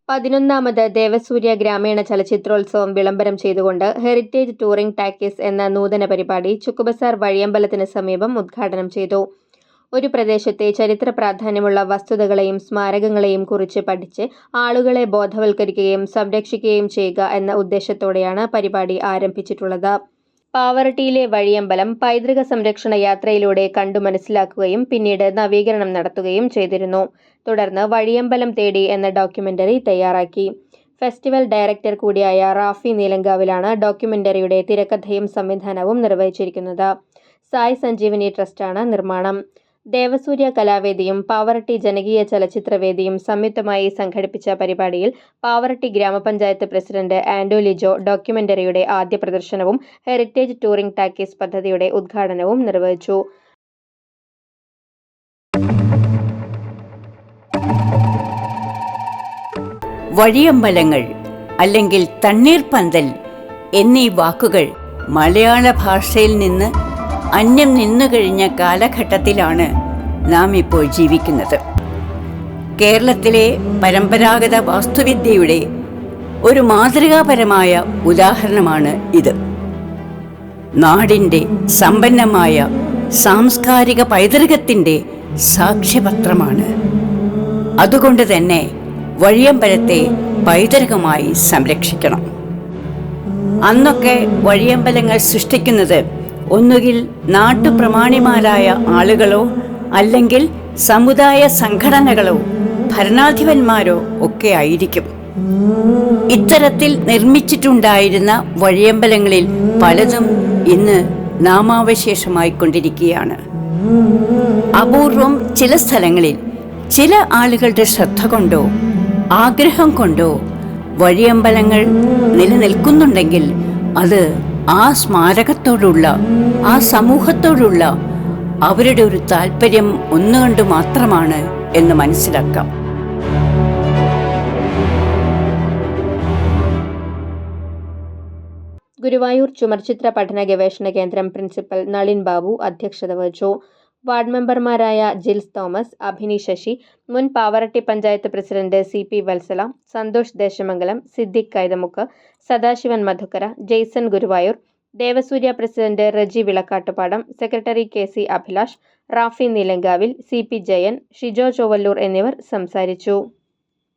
11ാമത് ദേവസൂര്യ ഗ്രാമീണ ചലച്ചിത്രോത്സവം വിളംബരം ചെയ്തുകൊണ്ട് ഹെറിറ്റേജ് ടൂറിംഗ് ടാക്കീസ് എന്ന നൂതന പരിപാടി ചുക്കുബസാർ വഴിയമ്പലത്തിന് സമീപം ഉദ്ഘാടനം ചെയ്തു. ഒരു പ്രദേശത്തെ ചരിത്ര പ്രാധാന്യമുള്ള വസ്തുതകളെയും സ്മാരകങ്ങളെയും കുറിച്ച് പഠിച്ച് ആളുകളെ ബോധവൽക്കരിക്കുകയും സംരക്ഷിക്കുകയും ചെയ്യുക എന്ന ഉദ്ദേശത്തോടെയാണ് പരിപാടി ആരംഭിച്ചിട്ടുള്ളത്. പാവറട്ടിയിലെ വഴിയമ്പലം പൈതൃക സംരക്ഷണ യാത്രയിലൂടെ കണ്ടു മനസ്സിലാക്കുകയും പിന്നീട് നവീകരണം നടത്തുകയും ചെയ്തിരുന്നു. തുടർന്ന് വഴിയമ്പലം തേടി എന്ന ഡോക്യുമെന്ററി തയ്യാറാക്കി. ഫെസ്റ്റിവൽ ഡയറക്ടർ കൂടിയായ റാഫി നീലങ്കാവിലാണ് ഡോക്യുമെന്ററിയുടെ തിരക്കഥയും സംവിധാനവും നിർവഹിച്ചിരിക്കുന്നത്. സായ് സഞ്ജീവനി ട്രസ്റ്റാണ് നിർമ്മാണം. ദേവസൂര്യ കലാവേദിയും പാവറട്ടി ജനകീയ ചലച്ചിത്രവേദിയും സംയുക്തമായി സംഘടിപ്പിച്ച പരിപാടിയിൽ പാവറട്ടി ഗ്രാമപഞ്ചായത്ത് പ്രസിഡന്റ് ആൻഡോ ലിജോ ഡോക്യുമെന്ററിയുടെ ആദ്യ പ്രദർശനവും ഹെറിറ്റേജ് ടൂറിംഗ് ടാക്കീസ് പദ്ധതിയുടെ ഉദ്ഘാടനവും നിർവഹിച്ചു. വഴിയമ്പലങ്ങൾ അല്ലെങ്കിൽ തണ്ണീർപ്പന്തൽ എന്നീ വാക്കുകൾ മലയാള ഭാഷയിൽ നിന്ന് അന്യം നിന്നുകഴിഞ്ഞ കാലഘട്ടത്തിലാണ് നാം ഇപ്പോൾ ജീവിക്കുന്നത്. കേരളത്തിലെ പരമ്പരാഗത വാസ്തുവിദ്യയുടെ ഒരു മാതൃകാപരമായ ഉദാഹരണമാണ് ഇത്. നാടിൻ്റെ സമ്പന്നമായ സാംസ്കാരിക പൈതൃകത്തിൻ്റെ സാക്ഷ്യപത്രമാണ്. അതുകൊണ്ട് തന്നെ വഴിയമ്പലത്തെ പൈതൃകമായി സംരക്ഷിക്കണം. അന്നൊക്കെ വഴിയമ്പലങ്ങൾ സൃഷ്ടിക്കുന്നത് ഒന്നുകിൽ നാട്ടുപ്രമാണിമാരായ ആളുകളോ അല്ലെങ്കിൽ സമുദായ സംഘടനകളോ ഭരണാധിപന്മാരോ ഒക്കെ ആയിരിക്കും. ഇത്തരത്തിൽ നിർമ്മിച്ചിട്ടുണ്ടായിരുന്ന വഴിയമ്പലങ്ങളിൽ പലതും ഇന്ന് നാമാവശേഷമായിക്കൊണ്ടിരിക്കുകയാണ്. അപൂർവം ചില സ്ഥലങ്ങളിൽ ചില ആളുകളുടെ ശ്രദ്ധ കൊണ്ടോ ആഗ്രഹം കൊണ്ടോ വഴിയമ്പലങ്ങൾ നിലനിൽക്കുന്നുണ്ടെങ്കിൽ അത് ആ സ്മാരകത്തോടുള്ള, ആ സമൂഹത്തോടുള്ള അവരുടെ ഒരു താല്പര്യം ഒന്നുകൊണ്ട് മാത്രമാണ് എന്ന് മനസ്സിലാക്കാം. ഗുരുവായൂർ ചുമർചിത്ര പഠന ഗവേഷണ കേന്ദ്രം പ്രിൻസിപ്പൽ നളിൻ ബാബു അധ്യക്ഷത വഹിച്ചു. വാർഡ് മെമ്പർമാരായ ജിൽസ് തോമസ്, അഭിനി ശശി, മുൻ Pavaratty panchayat president CP Valsala, Santhosh Desamangalam, Siddique Kaithamukku, Sadasivan Madhukkara, Jaison Guruvayur, Devasurya president Reji Vilakkattupadam, secretary KC Abhilash, Rafi Neelankavil, CP Jayan, Shijo Chovallur എന്നിവർ സംസാരിച്ചു.